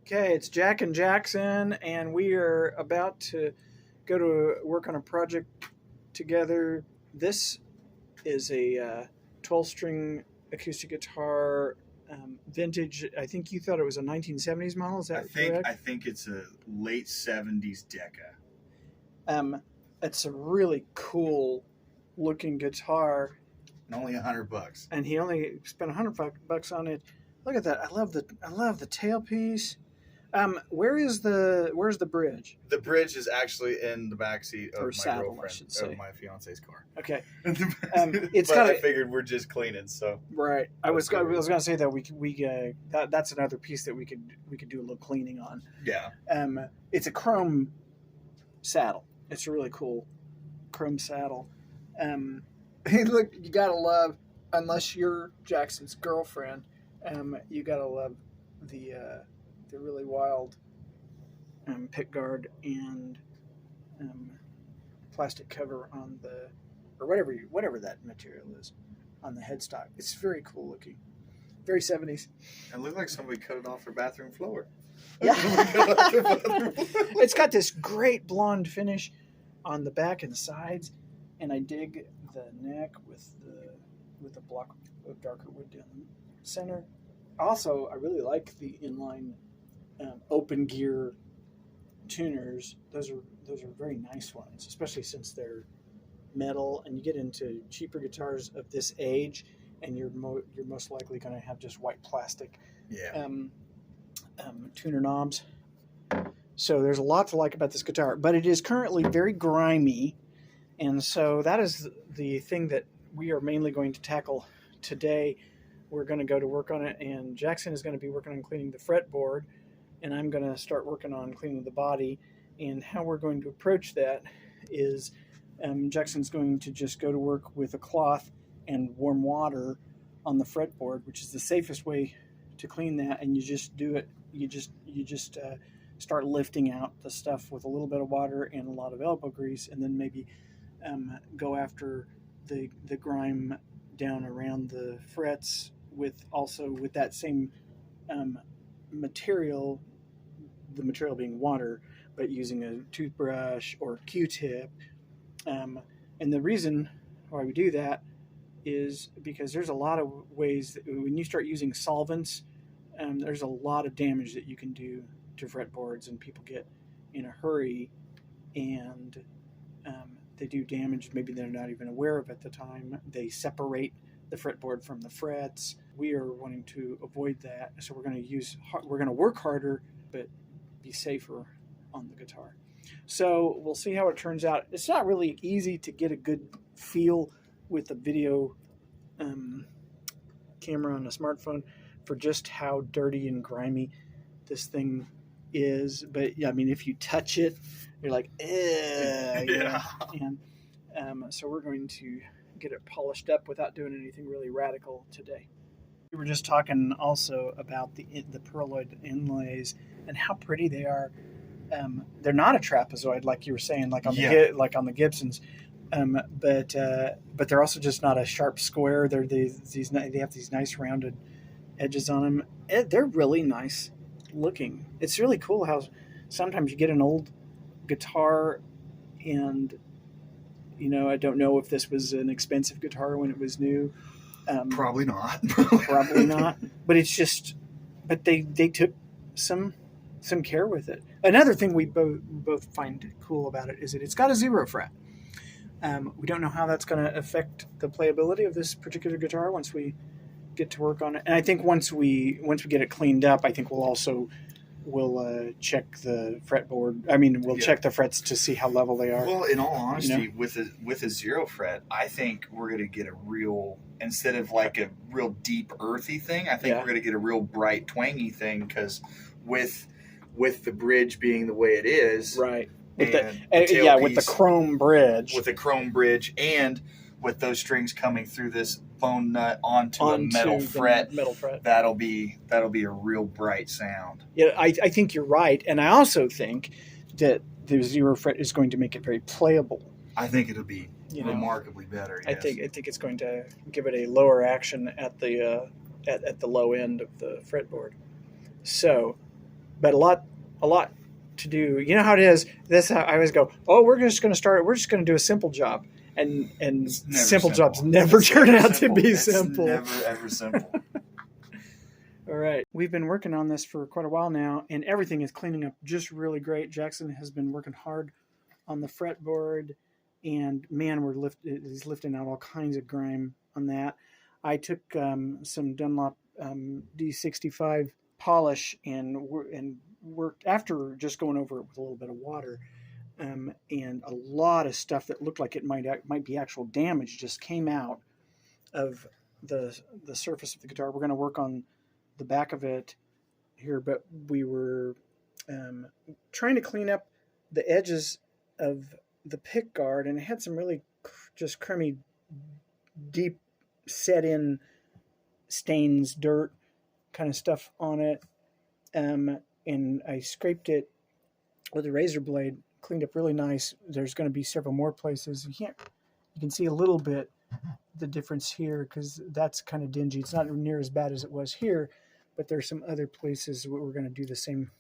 Okay, it's Jack and Jackson, and we are about to go to work on a project together. This is a 12-string acoustic guitar, vintage. I think you thought it was a 1970s model. Is that correct? I think it's a late 70s Decca. It's a really cool looking guitar. And only $100. And he only spent $100 on it. Look at that! I love the tailpiece. Where's the bridge? The bridge is actually in the backseat of Or my saddle, girlfriend, I should say. of my fiance's car. Okay. It's got I figured we're just cleaning, so right. I was gonna say that that's another piece that we could do a little cleaning on. Yeah. It's a chrome saddle. It's a really cool chrome saddle. Hey, look, you gotta love, unless you're Jackson's girlfriend, you gotta love the really wild pick guard and plastic cover on the, or whatever that material is, on the headstock. It's very cool looking, very 70s. It looked like somebody cut it off their bathroom floor. Yeah. It's got this great blonde finish on the back and sides, and I dig the neck with the block of darker wood down the center. Also, I really like the inline open gear tuners. Those are very nice ones, especially since they're metal, and you get into cheaper guitars of this age, and you're most likely going to have just white plastic tuner knobs. So there's a lot to like about this guitar, but it is currently very grimy, and so that is the thing that we are mainly going to tackle today. We're going to go to work on it, and Jackson is going to be working on cleaning the fretboard, and I'm going to start working on cleaning the body. And how we're going to approach that is Jackson's going to just go to work with a cloth and warm water on the fretboard, which is the safest way to clean that. And you just do it. You just start lifting out the stuff with a little bit of water and a lot of elbow grease, and then maybe go after the grime down around the frets with that same material, the material being water, but using a toothbrush or a Q-tip. And the reason why we do that is because there's a lot of ways that when you start using solvents, there's a lot of damage that you can do to fretboards, and people get in a hurry and they do damage maybe they're not even aware of at the time. They separate the fretboard from the frets. We are wanting to avoid that, so we're going to work harder but be safer on the guitar. So we'll see how it turns out. It's not really easy to get a good feel with a video camera on a smartphone for just how dirty and grimy this thing is, but I mean, if you touch it, you're like, eh. Yeah. And so we're going to get it polished up without doing anything really radical today. We were just talking also about the pearloid inlays and how pretty they are. They're not a trapezoid like you were saying, like on the Gibsons, but they're also just not a sharp square. They have these nice rounded edges on them. They're really nice looking. It's really cool how sometimes you get an old guitar, and I don't know if this was an expensive guitar when it was new. Probably not. Probably not. But it's just, but they took some care with it. Another thing we both find cool about it is that it's got a 0 fret. We don't know how that's going to affect the playability of this particular guitar once we get to work on it. And I think once we get it cleaned up, I think we'll check the fretboard. I mean, we'll check the frets to see how level they are. Well, in all honesty, with a 0 fret, I think we're going to get a real, instead of like a real deep earthy thing, I think we're going to get a real bright twangy thing, because with the bridge being the way it is, right? With the chrome bridge, and with those strings coming through this bone nut onto a metal fret, that'll be a real bright sound. Yeah, I think you're right, and I also think that the 0 fret is going to make it very playable. I think it'll be remarkably better. Yes. I think it's going to give it a lower action at the low end of the fretboard. So but a lot to do. You know how it is. This I always go, oh, we're just going to do a simple job, and simple jobs never turn out to be simple. Never ever simple. All right, we've been working on this for quite a while now, and everything is cleaning up just really great. Jackson has been working hard on the fretboard, and man, he's lifting out all kinds of grime on that. I took some Dunlop D65 polish and worked after just going over it with a little bit of water, and a lot of stuff that looked like it might be actual damage just came out of the surface of the guitar. We're going to work on the back of it here, but we were trying to clean up the edges of the pick guard, and it had some really just crummy, deep set in stains, dirt kind of stuff on it, and I scraped it with a razor blade, cleaned up really nice. There's going to be several more places. You can see a little bit the difference here because that's kind of dingy. It's not near as bad as it was here, but there's some other places where we're going to do the same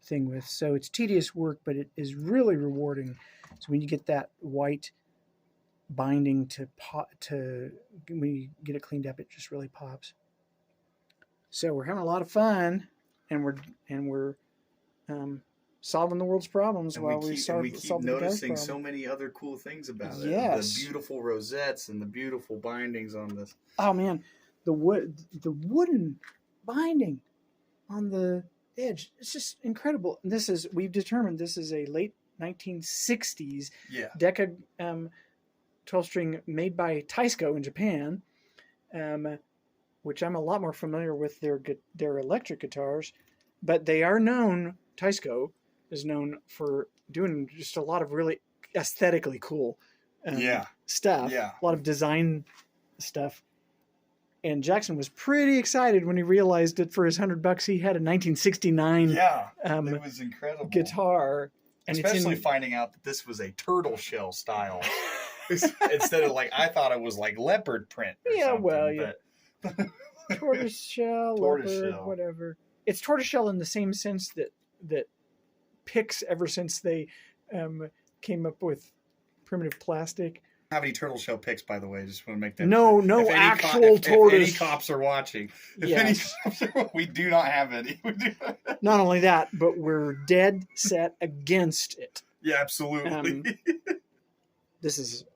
thing with. So it's tedious work, but it is really rewarding. So when you get that white binding when you get it cleaned up, it just really pops. So we're having a lot of fun, and we're solving the world's problems and while we keep noticing so many other cool things about it. Yes. The beautiful rosettes and the beautiful bindings on this. Oh man, the wooden binding on the edge, it's just incredible. We've determined this is a late 1960s Decca 12-string made by Taisco in Japan, which I'm a lot more familiar with their electric guitars, but they are known, Taisco is known for doing just a lot of really aesthetically cool stuff, a lot of design stuff. And Jackson was pretty excited when he realized that for his $100 he had a 1969 it was incredible guitar. And especially finding out that this was a turtle shell style instead of I thought it was like leopard print or tortoise shell, leopard, whatever. It's tortoise shell in the same sense that picks, ever since they came up with primitive plastic. Have any turtle shell picks, by the way? Just want to make that no actual tortoise. If any cops are watching, we do not have any. Not only that, but we're dead set against it. Yeah, absolutely. This is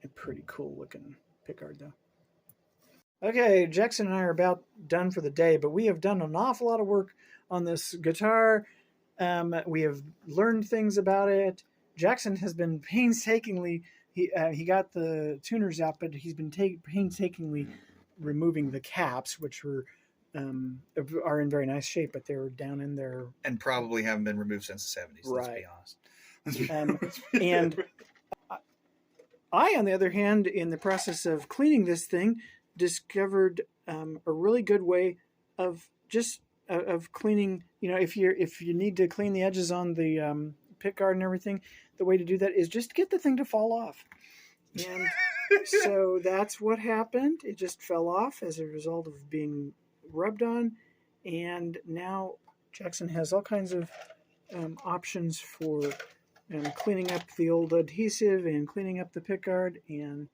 a pretty cool looking pickguard, though. Okay, Jackson and I are about done for the day, but we have done an awful lot of work on this guitar. We have learned things about it. Jackson has been painstakingly. He got the tuners out, but he's been painstakingly removing the caps, which are in very nice shape, but they were down in there. And probably haven't been removed since the 70s, right. Let's be honest. And I, on the other hand, in the process of cleaning this thing, discovered a really good way of cleaning. If you need to clean the edges on the pickguard and everything, the way to do that is just get the thing to fall off. And so that's what happened. It just fell off as a result of being rubbed on. And now Jackson has all kinds of options for cleaning up the old adhesive and cleaning up the pickguard and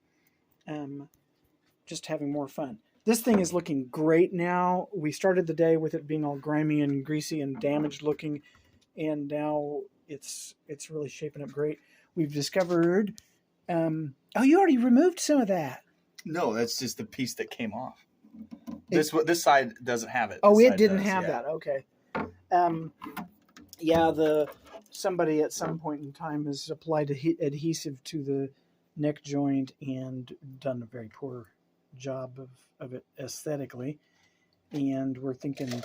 just having more fun. This thing is looking great now. We started the day with it being all grimy and greasy and damaged looking, and now it's really shaping up great. We've discovered you already removed some of that. No, that's just the piece that came off. This side doesn't have it. It didn't have that. Okay. Somebody at some point in time has applied adhesive to the neck joint and done a very poor job of it aesthetically. And we're thinking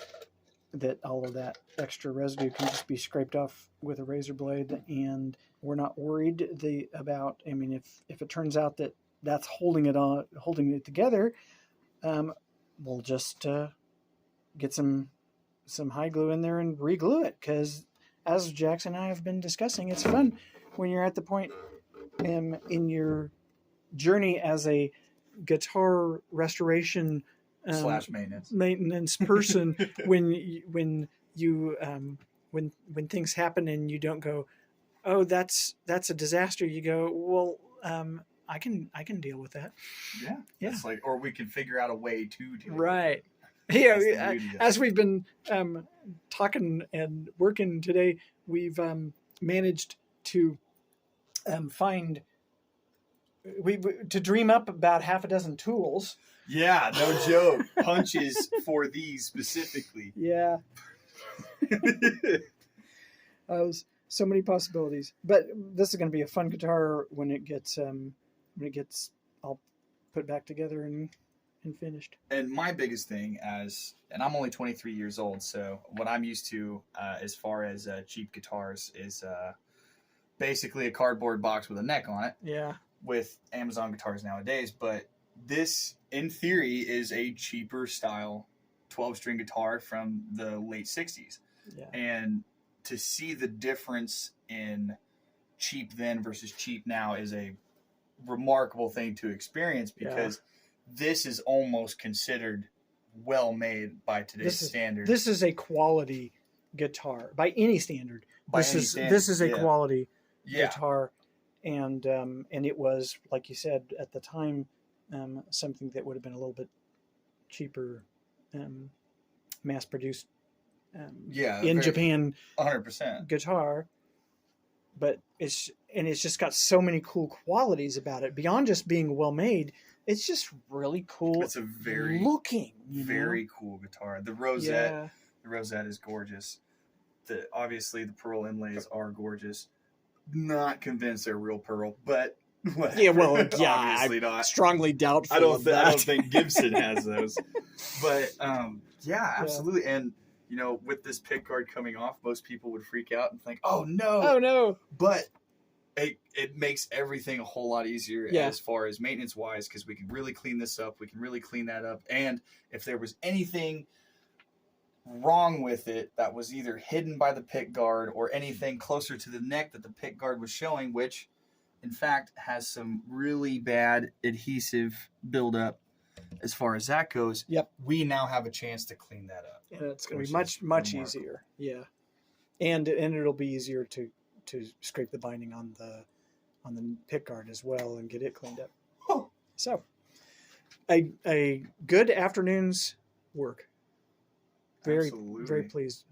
that all of that extra residue can just be scraped off with a razor blade, and we're not worried about. I mean, if it turns out that that's holding it together, we'll just get some high glue in there and re-glue it, because as Jackson and I have been discussing, it's fun when you're at the point in your journey as a guitar restoration / maintenance person when you when things happen and you don't go, oh, that's a disaster. You go, well, I can deal with that. Yeah. Yeah. It's like, or we can figure out a way to deal Right. with it. That's the Yeah. beauty of As it. we've been talking and working today, we've managed to find to dream up about half a dozen tools. Yeah, no joke. Punches for these specifically. Yeah. So many possibilities, but this is going to be a fun guitar when it gets all put back together and finished. And my biggest thing and I'm only 23 years old, so what I'm used to as far as cheap guitars is basically a cardboard box with a neck on it. Yeah. With Amazon guitars nowadays, but this in theory is a cheaper style 12-string guitar from the late 60s. Yeah. And to see the difference in cheap then versus cheap now is a remarkable thing to experience, because this is almost considered well made by today's standards. This is a quality guitar by any standard. This is a quality guitar, and it was, like you said, at the time something that would have been a little bit cheaper, mass produced in Japan 100% guitar, but it's just got so many cool qualities about it beyond just being well made. It's just really cool. It's a very looking, very cool guitar. The rosette is gorgeous. Obviously the pearl inlays are gorgeous. Not convinced they're real pearl, but whatever. Yeah, well, obviously not. Strongly doubtful. I don't think Gibson has those. But absolutely. And with this pick guard coming off, most people would freak out and think, "Oh no!" But it makes everything a whole lot easier as far as maintenance wise, because we can really clean this up. We can really clean that up. And if there was anything wrong with it that was either hidden by the pick guard or anything closer to the neck that the pick guard was showing, which in fact has some really bad adhesive buildup as far as that goes, we now have a chance to clean that up. And it's going to be much easier. Yeah. And it'll be easier to scrape the binding on the pick guard as well and get it cleaned up. Oh. So a good afternoon's work. Very Absolutely. very pleased